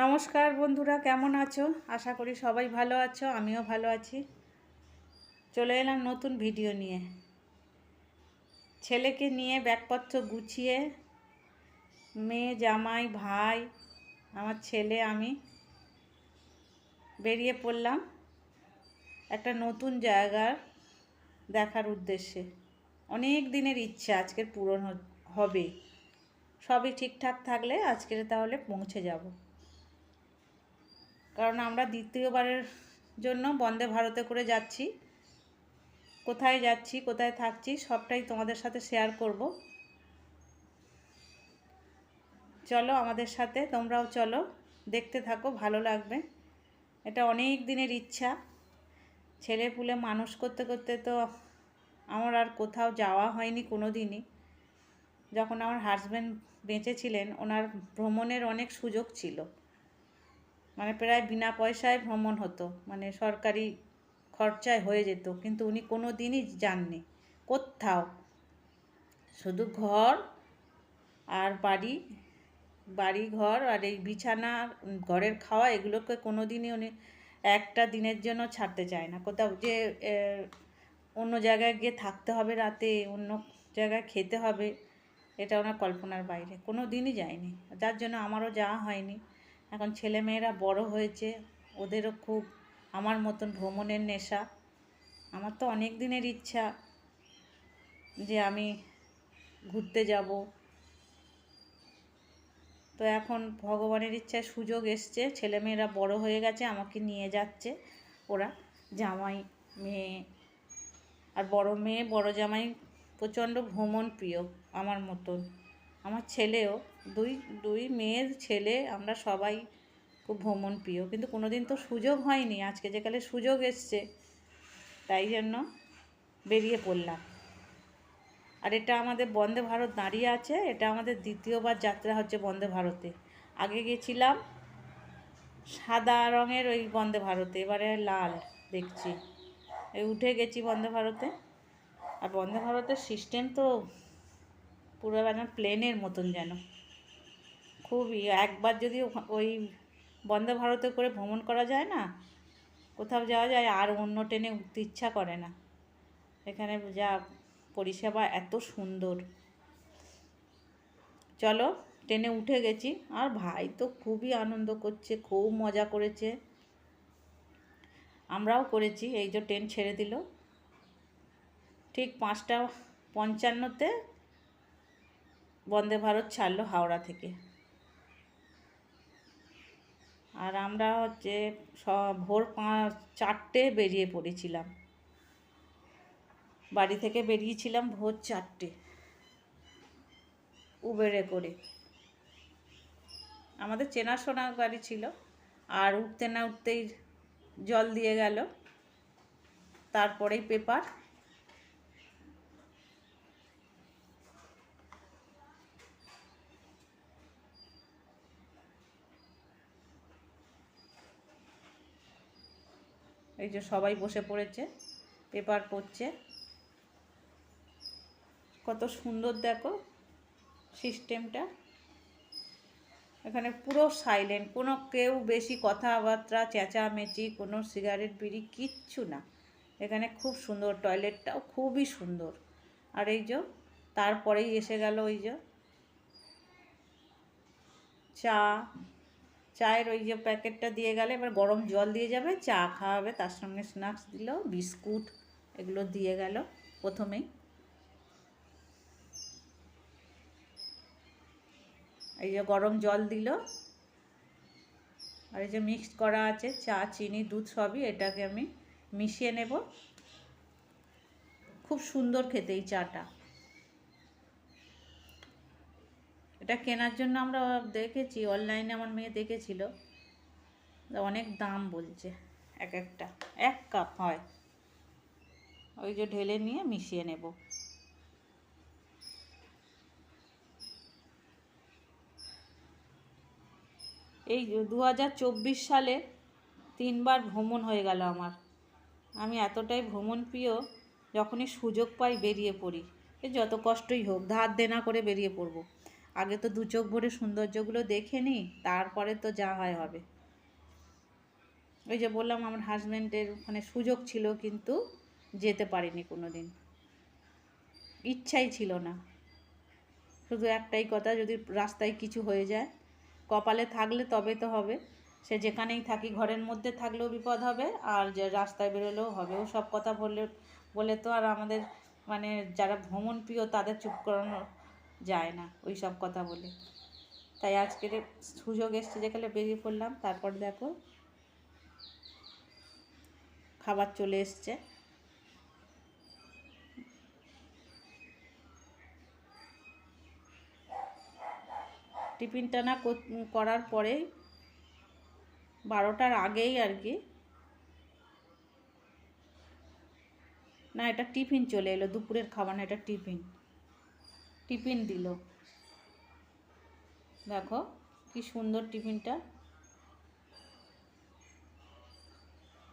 নমস্কার বন্ধুরা, কেমন আছো? আশা করি সবাই ভালো আছো, আমিও ভালো আছি। চলে এলাম নতুন ভিডিও নিয়ে। ছেলেকে নিয়ে ব্যাগপত্র গুছিয়ে মেয়ে, জামাই, ভাই, আমার ছেলে, আমি বেরিয়ে পড়লাম একটা নতুন জায়গার দেখার উদ্দেশ্যে। অনেক দিনের ইচ্ছা আজকের পূরণ হবে। সবই ঠিকঠাক থাকলে আজকের তাহলে পৌঁছে যাব। কারণ আমরা দ্বিতীয়বারের জন্য বন্দে ভারতে করে যাচ্ছি। কোথায় যাচ্ছি, কোথায় থাকছি সবটাই তোমাদের সাথে শেয়ার করব। চলো আমাদের সাথে, তোমরাও চলো, দেখতে থাকো, ভালো লাগবে। এটা অনেক দিনের ইচ্ছা। ছেলে পুলে মানুষ করতে করতে তো আমার আর কোথাও যাওয়া হয়নি কোনো দিনই। যখন আমার হাজব্যান্ড বেঁচে ছিলেন, ওনার ভ্রমণের অনেক সুযোগ ছিল, মানে প্রায় বিনা পয়সায় ভ্রমণ হতো, মানে সরকারি খরচায় হয়ে যেত, কিন্তু উনি কোনো দিনই যাননি কোথাও। শুধু ঘর আর বাড়ি ঘর আর এই বিছানা, ঘরের খাওয়া, এগুলোকে কোনো দিনই উনি একটা দিনের জন্য ছাড়তে চায় না। কোথাও যে অন্য জায়গায় গিয়ে থাকতে হবে, রাতে অন্য জায়গায় খেতে হবে, এটা ওনার কল্পনার বাইরে, কোনো দিনই যায়নি। যার জন্য আমারও যাওয়া হয়নি। এখন ছেলেমেয়েরা বড় হয়েছে, ওদেরও খুব আমার মতন ভ্রমণের নেশা। আমার তো অনেক দিনের ইচ্ছা যে আমি ঘুরতে যাব। তো এখন ভগবানের ইচ্ছায় সুযোগ এসছে, ছেলেমেয়েরা বড় হয়ে গেছে, আমাকে নিয়ে যাচ্ছে ওরা, জামাই, মেয়ে। আর বড় মেয়ে, বড় জামাই প্রচণ্ড ভ্রমণ প্রিয় আমার মতন। আমার ছেলেও, দুই মেয়ের ছেলে, আমরা সবাই খুব ভ্রমণ প্রিয়, কিন্তু কোনো দিন তো সুযোগ হয়নি। আজকে যেকালে সুযোগ এসছে, তাই জন্য বেরিয়ে পড়লাম। আর এটা আমাদের বন্দে ভারত দাঁড়িয়ে আছে, এটা আমাদের দ্বিতীয়বার যাত্রা হচ্ছে বন্দে ভারতে। আগে গেছিলাম সাদা রঙের ওই বন্দে ভারতে, এবারে লাল দেখছি। এই উঠে গেছি বন্দে ভারতে। আর বন্দে ভারতের সিস্টেম তো পুরো যেন প্লেনের মতন, যেন খুবই। একবার যদি ওই বন্দে ভারতে করে ভ্রমণ করা যায় না, কোথাও যাওয়া যায়, আর অন্য ট্রেনে উঠতে ইচ্ছা করে না। এখানে যা পরিষেবা, এত সুন্দর। চলো, ট্রেনে উঠে গেছি। আর ভাই তো খুবই আনন্দ করছে, খুব মজা করেছে, আমরাও করেছি। এই যে ট্রেন ছেড়ে দিল ঠিক 5:55-তে বন্দে ভারত ছাড়লো হাওড়া থেকে। আর আমরা হচ্ছে ভোর 4টে বেরিয়ে পড়েছিলাম। বাড়ি থেকে বেরিয়েছিলাম ভোর 4টে উবেরে করে। আমাদের চেনাশোনা গাড়ি ছিল। আর উঠতে না উঠতেই জল দিয়ে গেল, তারপরেই পেপার। এই যে সবাই বসে পড়েছে, পেপার পড়ছে। কত সুন্দর দেখো সিস্টেমটা। এখানে পুরো সাইলেন্ট, কোনো কেউ বেশি কথাবার্তা, চেঁচামেচি, কোনো সিগারেট বিড়ি কিচ্ছু না। এখানে খুব সুন্দর, টয়লেটটাও খুবই সুন্দর। আর এই যে তারপরেই এসে গেল ওই যে চায়ের ওই যে প্যাকেটটা দিয়ে গেলে, এবার গরম জল দিয়ে যাবে, চা খাওয়াবে, তার সঙ্গে স্ন্যাক্স দিল, বিস্কুট, এগুলো দিয়ে গেল প্রথমেই। এই যে গরম জল দিল, আর এই যে মিক্সড করা আছে চা, চিনি, দুধ সবই, এটাকে আমি মিশিয়ে নেব। খুব সুন্দর খেতে এই চাটা। এটা কেনার জন্য আমরা দেখেছি অনলাইনে, আমার মেয়ে দেখেছিল, অনেক দাম বলছে এক একটা। 1 কাপ হয়। ওই যে ঢেলে নিয়ে মিশিয়ে নেব। এই 2024 সালে 3বার ভ্রমণ হয়ে গেল আমার। আমি এতটাই ভ্রমণ প্রিয়, যখনই সুযোগ পাই বেরিয়ে পড়ি। যত কষ্টই হোক, ধার দেনা করে বেরিয়ে পড়ব। আগে তো দু চোখ ভরে সৌন্দর্যগুলো দেখে নিই, তারপরে তো যা হয় হবে। ওই যে বললাম আমার হাজব্যান্ডের ওখানে সুযোগ ছিল, কিন্তু যেতে পারিনি কোনো দিন, ইচ্ছাই ছিল না। শুধু একটাই কথা, যদি রাস্তায় কিছু হয়ে যায়, কপালে থাকলে তবে তো হবে। সে যেখানেই থাকি, ঘরের মধ্যে থাকলেও বিপদ হবে, আর যে রাস্তায় বেরোলেও হবে। ও সব কথা বললে বলে তো আর আমাদের মানে যারা ভ্রমণ প্রিয় তাদের চুপ করানো যায় না ওই সব কথা বলে। তাই আজকের সুযোগ এসছে যেখানে বেরিয়ে পড়লাম। তারপর দেখো খাবার চলে এসছে। টিফিনটা না করার পরেই 12টার আগেই আর কি, না এটা টিফিন চলে এলো, দুপুরের খাবার না, এটা টিফিন দিল। দেখো কি সুন্দর টিফিনটা,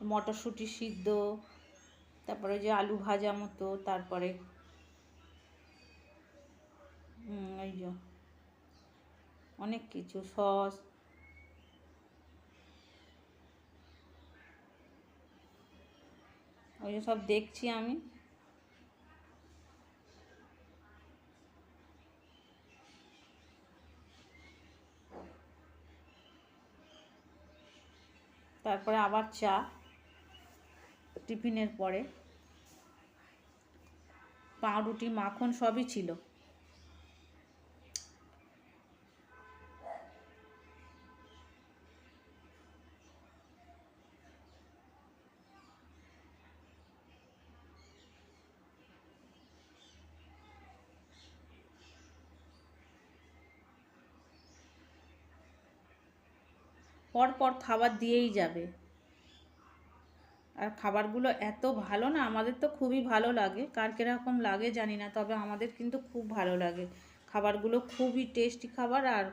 মটরশুঁটি সিদ্ধ, তারপরে যে আলু ভাজা মতো, তারপরে এই যে অনেক কিছু সস, ওই যে সব দেখছি আমি। তারপরে আবার চা টিফিনের পরে, পাউরুটি মাখন সবই ছিল। পরপর খাবার দিয়েই যাবে, আর খাবারগুলো এত ভালো না, আমাদের তো খুবই ভালো লাগে, কার কিরকম লাগে জানি না, তবে আমাদের কিন্তু খুব ভালো লাগে। খাবারগুলো খুবই টেস্টি খাবার, আর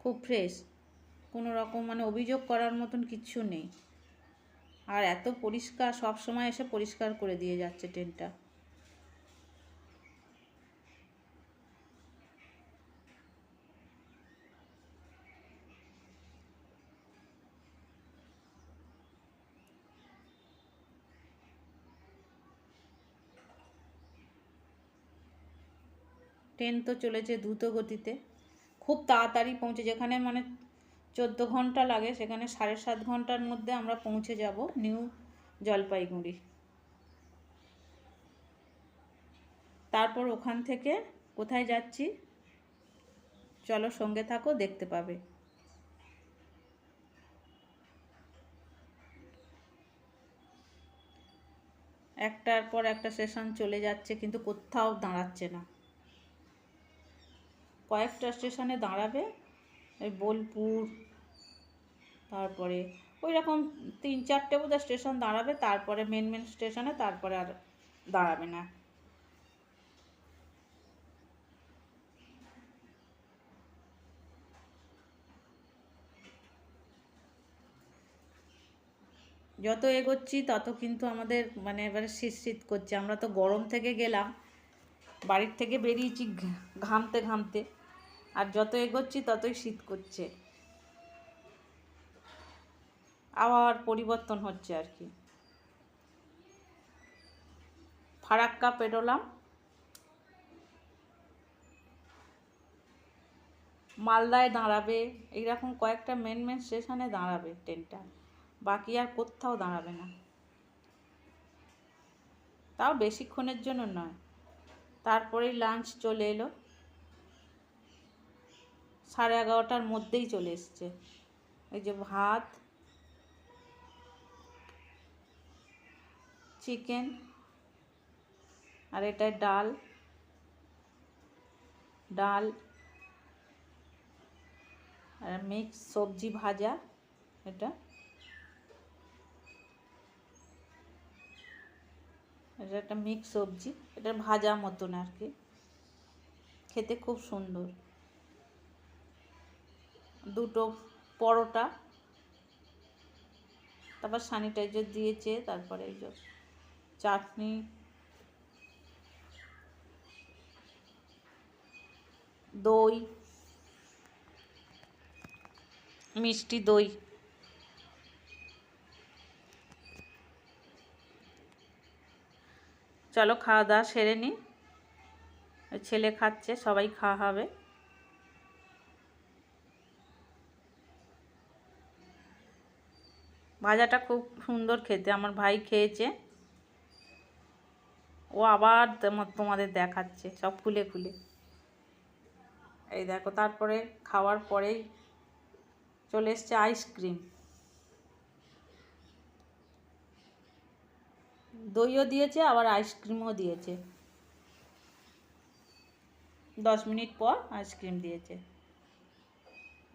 খুব ফ্রেশ, কোনো রকম মানে অভিযোগ করার মতন কিচ্ছু নেই। আর এত পরিষ্কার, সব সময় এসে পরিষ্কার করে দিয়ে যাচ্ছে ট্রেনটা। ট্রেন তো চলেছে দ্রুত গতিতে, খুব তাড়াতাড়ি পৌঁছে, যেখানে মানে 14 ঘন্টা লাগে সেখানে 7.5 ঘন্টার মধ্যে আমরা পৌঁছে যাব নিউ জলপাইগুড়ি। তারপর ওখান থেকে কোথায় যাচ্ছি চলো সঙ্গে থাকো, দেখতে পাবে। একটার পর একটা স্টেশন চলে যাচ্ছে, কিন্তু কোথাও দাঁড়াচ্ছে না। কয়েকটা স্টেশনে দাঁড়াবে, এই বোলপুর, তারপরে ওই রকম 3-4টে বোধহয় স্টেশন দাঁড়াবে, তারপরে মেন স্টেশনে, তারপরে আর দাঁড়াবে না। যত এগোচ্ছি তত কিন্তু আমাদের মানে এবারে শীত করছে। আমরা তো গরম থেকে গেলাম, বাড়ির থেকে বেরিয়েছি ঘামতে ঘামতে, আর যত এগোচ্ছি ততই শীত করছে, আবার পরিবর্তন হচ্ছে আর কি। ফারাক্কা পেরোলাম, মালদায় দাঁড়াবে, এইরকম কয়েকটা মেন স্টেশনে দাঁড়াবে ট্রেনটা, বাকি আর কোথাও দাঁড়াবে না। তাও বেশিক্ষণের জন্য নয়। তারপরেই লাঞ্চ চলে এলো, 11:30টার মধ্যেই চলে এসছে। এই যে ভাত, চিকেন, আর এটা ডাল, আর মিক্স সবজি ভাজা, এটা একটা মিক্স সবজি, এটা ভাজা মতন আর কি, খেতে খুব সুন্দর। দুটো পরোটা, তারপর স্যানিটাইজার দিয়েছে, তারপরে এই যে চাটনি, দই, মিষ্টি দই। চলো খাওয়া দাওয়া সেরে নিই। ছেলে খাচ্ছে, সবাই খাওয়া হবে। ভাজাটা খুব সুন্দর খেতে, আমার ভাই খেয়েছে, ও আবার তোমাদের দেখাচ্ছে সব খুলে খুলে। এই দেখো, তারপরে খাওয়ার পরেই চলে এসছে আইসক্রিম। দইও দিয়েছে, আবার আইসক্রিমও দিয়েছে। 10 মিনিট পর আইসক্রিম দিয়েছে।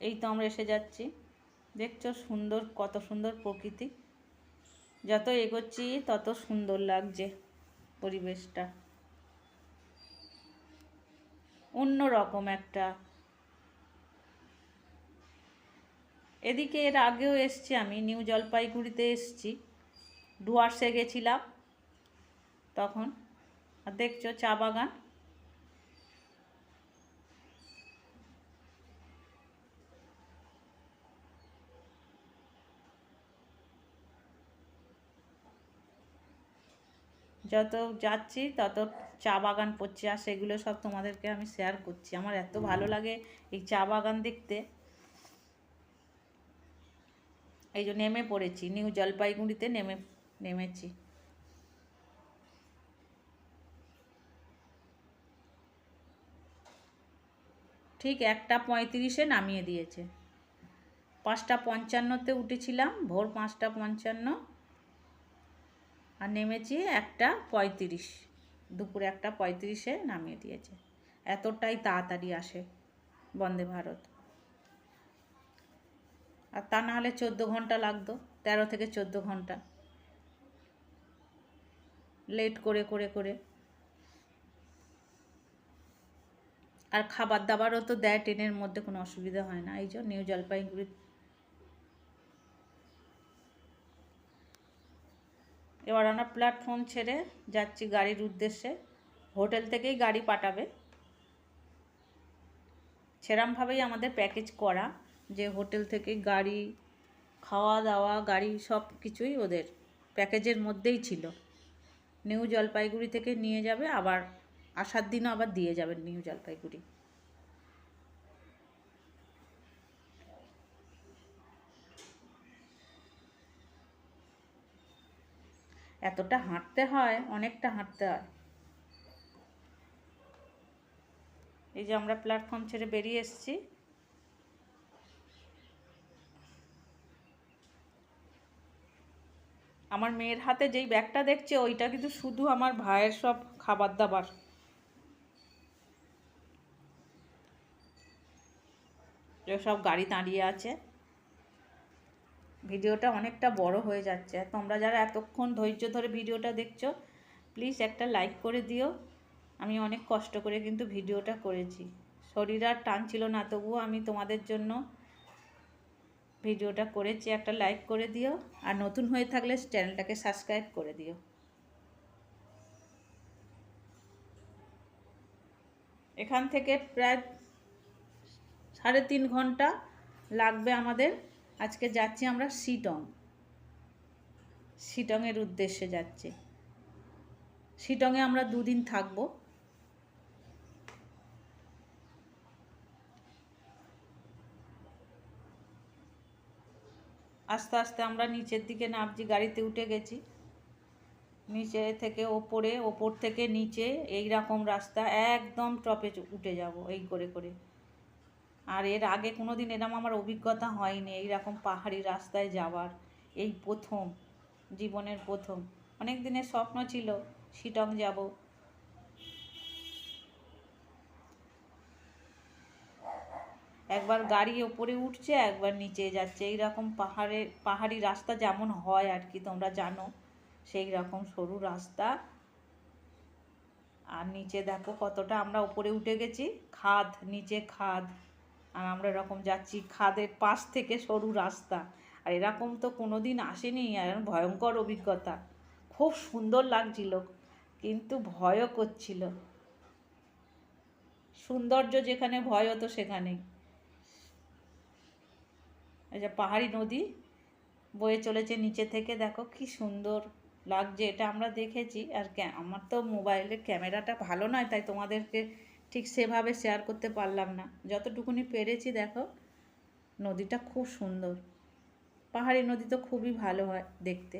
এই তো আমরা এসে যাচ্ছি। দেখছো সুন্দর, কত সুন্দর প্রকৃতি। যত এগোচ্ছি তত সুন্দর লাগছে পরিবেশটা, অন্য রকম একটা। এদিকে এর আগেও এসছি, আমি নিউ জলপাইগুড়িতে এসছি, ডুয়ার্সে গেছিলাম তখন। আর দেখছো চা বাগান। যত যাচ্ছি তত চা বাগান পড়ছে, আর সেগুলো সব তোমাদেরকে আমি শেয়ার করছি। আমার এত ভালো লাগে এই চা বাগান দেখতে। এই যে নেমে পড়েছি, নিউ জলপাইগুড়িতে নেমেছি। ঠিক 1:35-এ নামিয়ে দিয়েছে। 5:55-তে উঠেছিলাম, ভোর 5:55, আর নেমেছি 1:35, দুপুর 1:35-এ নামিয়ে দিয়েছে। এতটাই তাড়াতাড়ি আসে বন্দে ভারত। আর তা না হলে 14 ঘন্টা লাগতো, 13 থেকে 14 ঘন্টা লেট করে করে করে। আর খাবার দাবারও তো দেয় ট্রেনের মধ্যে, কোনো অসুবিধা হয় না। এই যে নিউ জলপাইগুড়ি। এবার আমরা প্ল্যাটফর্ম ছেড়ে যাচ্ছি গাড়ির উদ্দেশ্যে। হোটেল থেকেই গাড়ি পাঠাবে, সেরমভাবেই আমাদের প্যাকেজ করা, যে হোটেল থেকে গাড়ি, খাওয়া দাওয়া, গাড়ি সব কিছুই ওদের প্যাকেজের মধ্যেই ছিল। নিউ জলপাইগুড়ি থেকে নিয়ে যাবে, আবার আসার দিনও আবার দিয়ে যাবেন নিউ জলপাইগুড়ি। এতটা হাঁটতে হয়, অনেকটা হাঁটতে হয়। এই যে আমরা প্ল্যাটফর্ম ছেড়ে বেরিয়ে এসেছি। আমার মেয়ের হাতে যেই ব্যাগটা দেখছে, ওইটা কিন্তু শুধু আমার ভাইয়ের সব খাবার দাবার। সব গাড়ি দাঁড়িয়ে আছে। ভিডিওটা অনেকটা বড় হয়ে যাচ্ছে। তোমরা যারা এতক্ষণ ধৈর্য ধরে ভিডিওটা দেখছো, প্লিজ একটা লাইক করে দিও। আমি অনেক কষ্ট করে কিন্তু ভিডিওটা করেছি, শরীর আর টান ছিল না, তবুও আমি তোমাদের জন্য ভিডিওটা করেছি। একটা লাইক করে দিও, আর নতুন হয়ে থাকলে চ্যানেলটাকে সাবস্ক্রাইব করে দিও। এখান থেকে প্রায় 3.5 ঘন্টা লাগবে আমাদের। আজকে যাচ্ছি আমরা শিটংয়ের উদ্দেশ্যে যাচ্ছি। শিটংয়ে আমরা 2 দিন থাকবো। আস্তে আস্তে আমরা নিচের দিকে নামছি, গাড়িতে উঠে গেছি। নিচে থেকে ওপরে, ওপর থেকে নিচে, এই রকম রাস্তা একদম টপে উঠে যাব এই করে করে। আর এর আগে কোনো দিন এরকম আমার অভিজ্ঞতা হয়নি এইরকম পাহাড়ি রাস্তায় যাওয়ার। এই প্রথম, জীবনের প্রথম। অনেক দিনের স্বপ্ন ছিল শিটং যাব। একবার গাড়ি ওপরে উঠছে, একবার নিচে যাচ্ছে, এইরকম পাহাড়ি রাস্তা যেমন হয় আর কি, তোমরা জানো, সেই রকম সরু রাস্তা। আর নিচে দেখো কতটা, আমরা উপরে উঠে গেছি, খাদ, নিচে খাদ, আর আমরা এরকম যাচ্ছি খাদের পাশ থেকে সরু রাস্তা। আর এরকম তো কোনো দিন আসেনি, আর ভয়ঙ্কর অভিজ্ঞতা। খুব সুন্দর লাগছিল, কিন্তু ভয়ও করছিল। সৌন্দর্য যেখানে, ভয়ও তো সেখানেই। এই যে পাহাড়ি নদী বয়ে চলেছে নিচে থেকে, দেখো কি সুন্দর লাগছে। এটা আমরা দেখেছি, আর আমার তো মোবাইলের ক্যামেরাটা ভালো নয়, তাই তোমাদেরকে ঠিক সেভাবে শেয়ার করতে পারলাম না। যতটুকুনি পেরেছি দেখো, নদীটা খুব সুন্দর। পাহাড়ি নদী তো খুবই ভালো হয় দেখতে।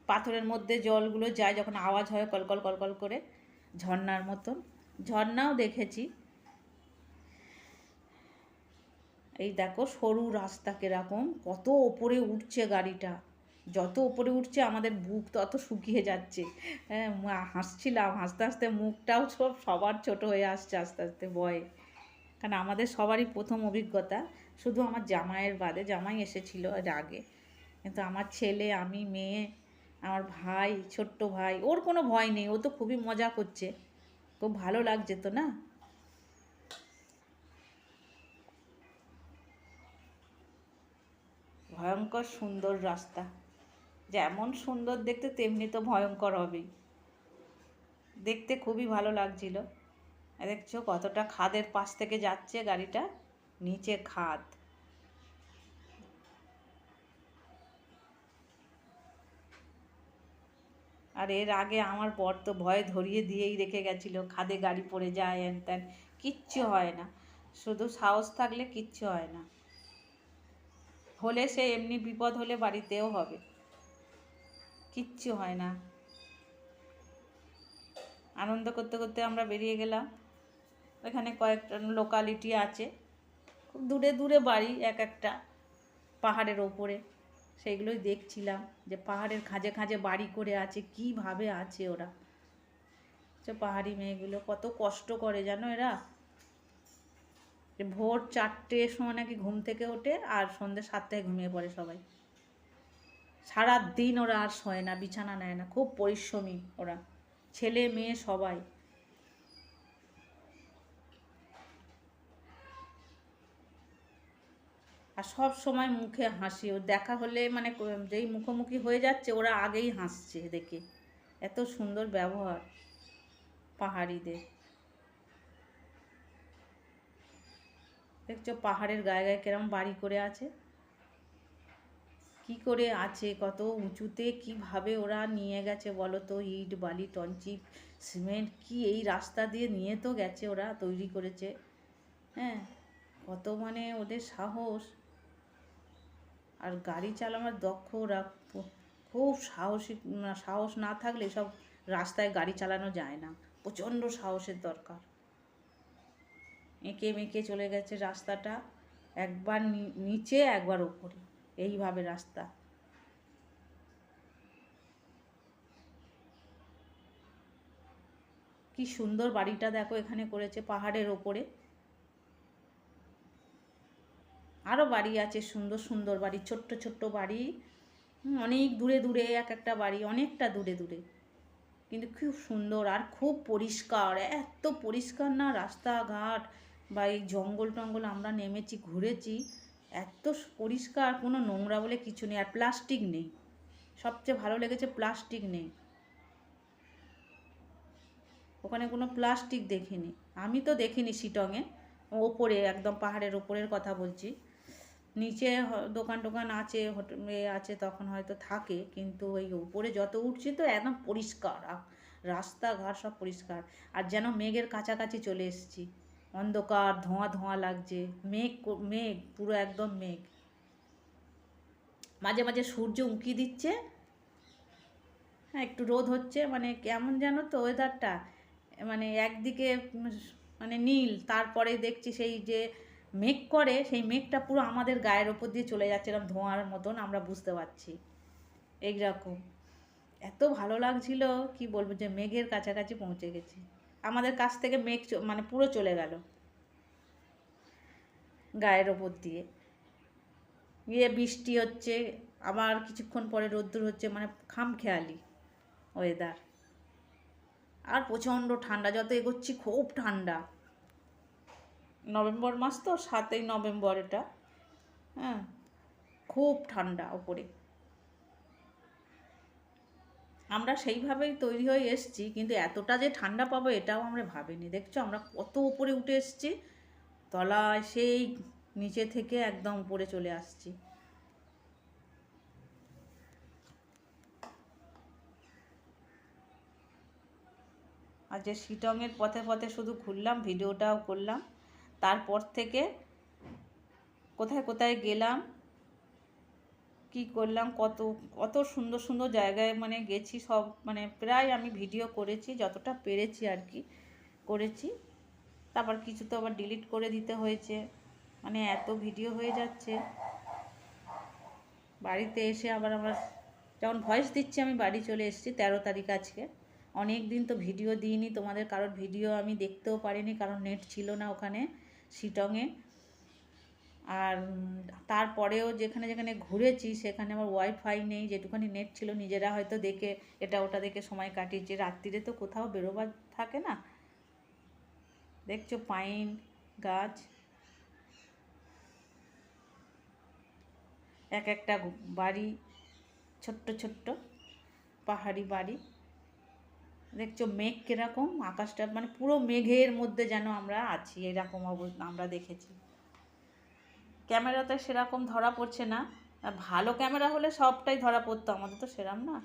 পাথরের মধ্যে জলগুলো যায় যখন আওয়াজ হয় কলকল কলকল করে, ঝর্ণার মতন। ঝর্ণাও দেখেছি। এই দেখো সরু রাস্তা কিরকম, কত ওপরে উঠছে গাড়িটা। যত ওপরে উঠছে আমাদের বুক তত শুকিয়ে যাচ্ছে। হ্যাঁ, হাসছিলাম, হাসতে হাসতে মুখটাও সবার ছোট হয়ে আসছে আস্তে আস্তে ভয়ে। কারণ আমাদের সবারই প্রথম অভিজ্ঞতা, শুধু আমার জামাইয়ের বাদে। জামাই এসেছিল এর আগে, কিন্তু আমার ছেলে, আমি, মেয়ে, আমার ভাই, ছোট্ট ভাই, ওর কোনো ভয় নেই, ও তো খুবই মজা করছে। খুব ভালো লাগছে তো না। ভয়ঙ্কর সুন্দর রাস্তা, যেমন সুন্দর দেখতে তেমনি তো ভয়ঙ্কর হবেই। দেখতে খুবই ভালো লাগছিল। দেখছো কতটা খাদের পাশ থেকে যাচ্ছে গাড়িটা, নিচে খাদ। আর এর আগে আমার বর তো ভয় ধরিয়ে দিয়েই রেখে গেছিল, খাদে গাড়ি পড়ে যায় হ্যান ত্যান। কিচ্ছু হয় না, শুধু সাহস থাকলে কিচ্ছু হয় না। হলে সে এমনি বিপদ হলে বাড়িতেও হবে, কিচ্ছু হয় না। আনন্দ করতে করতে আমরা বেরিয়ে গেলাম। এখানে কয়েকটা লোকালিটি আছে, খুব দূরে দূরে বাড়ি এক একটা, পাহাড়ের ওপরে। সেইগুলোই দেখছিলাম, যে পাহাড়ের খাঁজে খাঁজে বাড়ি করে আছে, কীভাবে আছে ওরা। যে পাহাড়ি মেয়েগুলো কত কষ্ট করে জানো এরা। যে ভোর 4টের সময় নাকি ঘুম থেকে ওঠে, আর সন্ধ্যে 7টায় ঘুমিয়ে পড়ে সবাই। সারা দিন ওরা আর শোয় না, বিছানা নেয় না, খুব পরিশ্রমী ওরা, ছেলে মেয়ে সবাই। আর সব সময় মুখে হাসি, ও দেখা হলে মানে যেই মুখোমুখি হয়ে যাচ্ছে ওরা আগেই হাসছে দেখে। এত সুন্দর ব্যবহার পাহাড়িদের। দেখছো পাহাড়ের গায়ে গায়ে কেরম বাড়ি করে আছে, কি করে আছে, কত উঁচুতে, কিভাবে ওরা নিয়ে গেছে বলো তো। ইট বালি টনচিপ সিমেন্ট কি এই রাস্তা দিয়ে নিয়ে তো গেছে, ওরা তৈরি করেছে। হ্যাঁ, কত মানে ওদের সাহস। আর গাড়ি চালানোর দক্ষ ওরা, খুব সাহসী। সাহস না থাকলে সব রাস্তায় গাড়ি চালানো যায় না, প্রচণ্ড সাহসের দরকার। এঁকে মেঁকে চলে গেছে রাস্তাটা, একবার নিচে একবার ওপরে, এইভাবে রাস্তা। কি সুন্দর বাড়িটা দেখো এখানে করেছে পাহাড়ের ওপরে। আরও বাড়ি আছে, সুন্দর সুন্দর বাড়ি, ছোট্ট ছোট্ট বাড়ি, অনেক দূরে দূরে এক একটা বাড়ি, অনেকটা দূরে দূরে, কিন্তু খুব সুন্দর আর খুব পরিষ্কার। এত পরিষ্কার না রাস্তাঘাট বা এই জঙ্গল টঙ্গল আমরা নেমেছি ঘুরেছি, এত পরিষ্কার, কোনো নোংরা বলে কিছু নেই। আর প্লাস্টিক নেই, সবচেয়ে ভালো লেগেছে প্লাস্টিক নেই ওখানে, কোনো প্লাস্টিক দেখিনি। আমি তো দেখিনি শিটংয়ে। ওপরে একদম পাহাড়ের ওপরের কথা বলছি। নিচে দোকান টোকান আছে, হোটেল আছে, তখন হয়তো থাকে, কিন্তু ওই উপরে যত উঠছি তো একদম পরিষ্কার, রাস্তাঘাট সব পরিষ্কার। আর যেন মেঘের কাছাকাছি চলে এসেছি, অন্ধকার ধোঁয়া ধোঁয়া লাগছে, মেঘ মেঘ পুরো একদম মেঘ। মাঝে মাঝে সূর্য উঁকি দিচ্ছে, হ্যাঁ একটু রোদ হচ্ছে, মানে কেমন জানো তো ওয়েদারটা, মানে একদিকে মানে নীল, তারপরে দেখছি সেই যে মেঘ করে, সেই মেঘটা পুরো আমাদের গায়ের ওপর দিয়ে চলে যাচ্ছে, এরকম ধোঁয়ার মতন আমরা বুঝতে পারছি এইরকম। এত ভালো লাগছিল কি বলবো, যে মেঘের কাছাকাছি পৌঁছে গেছি। আমাদের কাছ থেকে মেঘ মানে পুরো চলে গেল গায়ের ওপর দিয়ে। গিয়ে বৃষ্টি হচ্ছে, আবার কিছুক্ষণ পরে রোদ্দুর হচ্ছে, মানে খামখেয়ালি ওয়েদার। আর প্রচণ্ড ঠান্ডা, যত এগোচ্ছি খুব ঠান্ডা। নভেম্বর মাস তো, 7ই নভেম্বর এটা। হ্যাঁ, খুব ঠান্ডা ওপরে। আমরা সেইভাবেই তৈরি হয়ে এসেছি, কিন্তু এতটা যে ঠান্ডা পাবো এটাও আমরা ভাবিনি। দেখছো আমরা কত উপরে উঠে এসেছি, তলায় সেই নিচে থেকে একদম উপরে চলে আসছি। আর যে শিটংয়ের পথে পথে শুধু ঘুরলাম, ভিডিওটাও করলাম, তারপর থেকে কোথায় কোথায় গেলাম, কি করলাম, কত কত সুন্দর সুন্দর জায়গায় মানে গেছি, সব মানে প্রায় আমি ভিডিও করেছি, যতটা পেরেছি আর কি করেছি। তারপর কিছু তো আবার ডিলিট করে দিতে হয়েছে, মানে এত ভিডিও হয়ে যাচ্ছে। বাড়িতে এসে আবার যখন ভয়েস দিচ্ছি আমি বাড়ি চলে এসেছি 13 তারিখ আজকে। অনেক দিন তো ভিডিও দিইনি, তোমাদের কারোর ভিডিও আমি দেখতেও পারিনি, কারণ নেট ছিল না ওখানে শিটংয়ে। আর তারপরেও যেখানে যেখানে ঘুরেছি সেখানে আমার ওয়াইফাই নেই, যেটুখানি নেট ছিল নিজেরা হয়তো দেখে এটা ওটা দেখে সময় কাটিয়েছি। রাত্রিরে তো কোথাও বেরোবার থাকে না। দেখছো পাইন গাছ, এক একটা বাড়ি, ছোট্ট ছোট্ট পাহাড়ি বাড়ি। দেখছো মেঘ কীরকম, আকাশটা মানে পুরো মেঘের মধ্যে যেন আমরা আছি, এরকম অবস্থা আমরা দেখেছি। ক্যামেরাতে সেরকম ধরা পড়ছে না, ভালো ক্যামেরা হলে সবটাই ধরা পড়তো, আমাদের তো সেরকম না।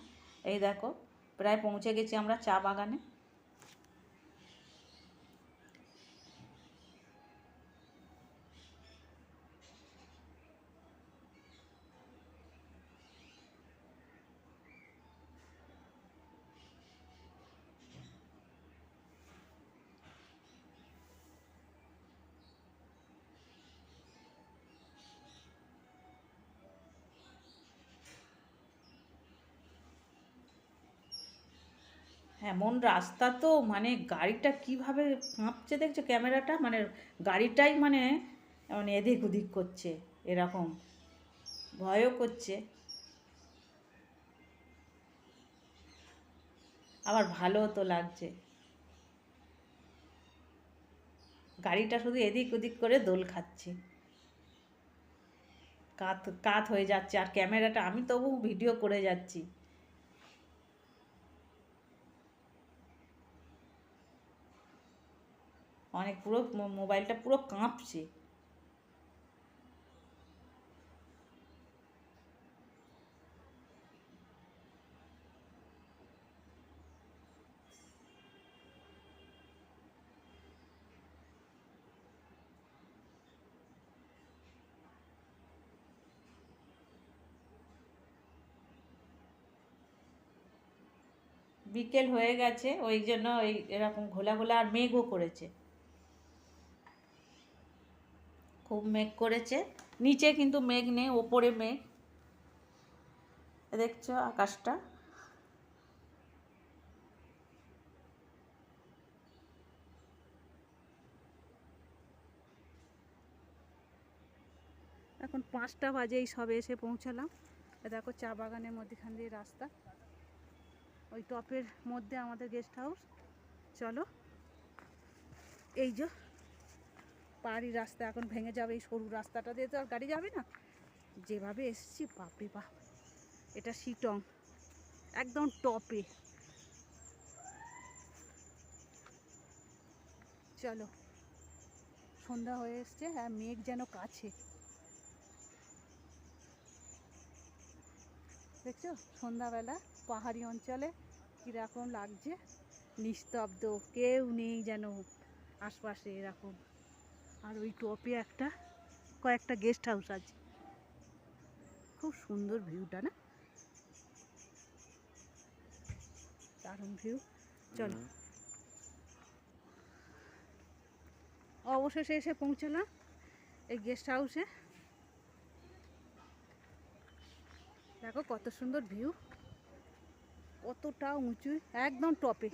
এই দেখো প্রায় পৌঁছে গেছি আমরা চা বাগানে। এমন রাস্তা তো, মানে গাড়িটা কিভাবে কাঁপছে দেখছো, ক্যামেরাটা মানে গাড়িটাই মানে মানে এদিক ওদিক করছে, এরকম ভয়ও করছে, আবার ভালোও তো লাগছে। গাড়িটা শুধু এদিক ওদিক করে দোল খাচ্ছে, কাত কাত হয়ে যাচ্ছে, আর ক্যামেরাটা আমি তবু ভিডিও করে যাচ্ছি। অনেক পুরো মোবাইলটা পুরো কাঁপছে। বিকেল হয়ে গেছে, ওই জন্য ওই এরকম ঘোলা ঘোলা, আর মেঘও করেছে, খুব মেঘ করেছে। নিচে কিন্তু মেঘ নেই, ওপরে মেঘ, দেখছো আকাশটা। এখন 5টা বাজেই সবে এসে পৌঁছালাম। দেখো চা বাগানের মধ্যেখান দিয়ে রাস্তা, ওই টপের মধ্যে আমাদের গেস্ট হাউস। চলো, এই যে পাহাড়ি রাস্তা এখন ভেঙে যাবে, এই সরু রাস্তাটা দিয়ে তো আর গাড়ি যাবে না। যেভাবে এসছি বাপরে বাপ, এটা শিটং একদম টপে। চলো, সন্ধ্যা হয়ে এসছে, হ্যাঁ মেঘ যেন কাছে, দেখছো সন্ধ্যাবেলা পাহাড়ি অঞ্চলে কীরকম লাগছে, নিস্তব্ধ, কেউ নেই যেন আশপাশে এরকম। আর ওই টপে কয়েকটা গেস্ট হাউস আছে, খুব সুন্দর ভিউটা না, দারুণ ভিউ। চলো, অবশেষে এসে পৌঁছলাম এই গেস্ট হাউসে। দেখো কত সুন্দর ভিউ, কতটা উঁচু, একদম টপে।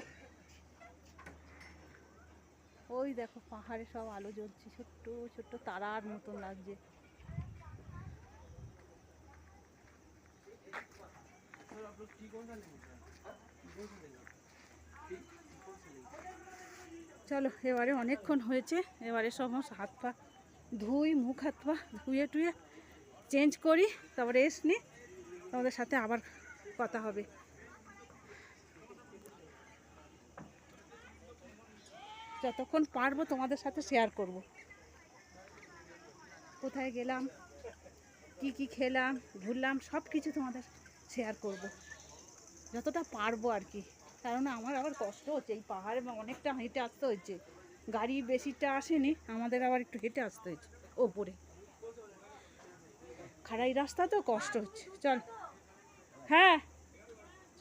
ওই দেখো পাহাড়ে সব আলো জ্বলছে, ছোট্ট ছোট্ট তারার মতন লাগছে। চলো, এবারে অনেকক্ষণ হয়েছে, এবারে সমস্ত হাত পা ধুই, মুখ হাত পা ধুয়ে টুয়ে চেঞ্জ করি, তারপরে রেস্ট নিই, তোমাদের সাথে আবার কথা হবে। যতক্ষণ পারবো তোমাদের সাথে শেয়ার করব। কোথায় গেলাম, কি কি খেলাম, ঘুরলাম, সব কিছু তোমাদের শেয়ার করব যতটা পারবো আর কি। কারণ আমার আবার কষ্ট হচ্ছে, এই পাহাড়ে অনেকটা হেঁটে আসতে হচ্ছে, গাড়ি বেশিটা আসেনি, আমাদের আবার একটু হেঁটে আসতে হচ্ছে ওপরে, খাড়াই রাস্তা তো কষ্ট হচ্ছে। চল, হ্যাঁ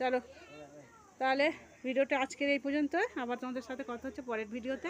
চলো তাহলে ভিডিওটা আজকের এই পর্যন্ত, আবার তোমাদের সাথে কথা হচ্ছে পরের ভিডিওতে।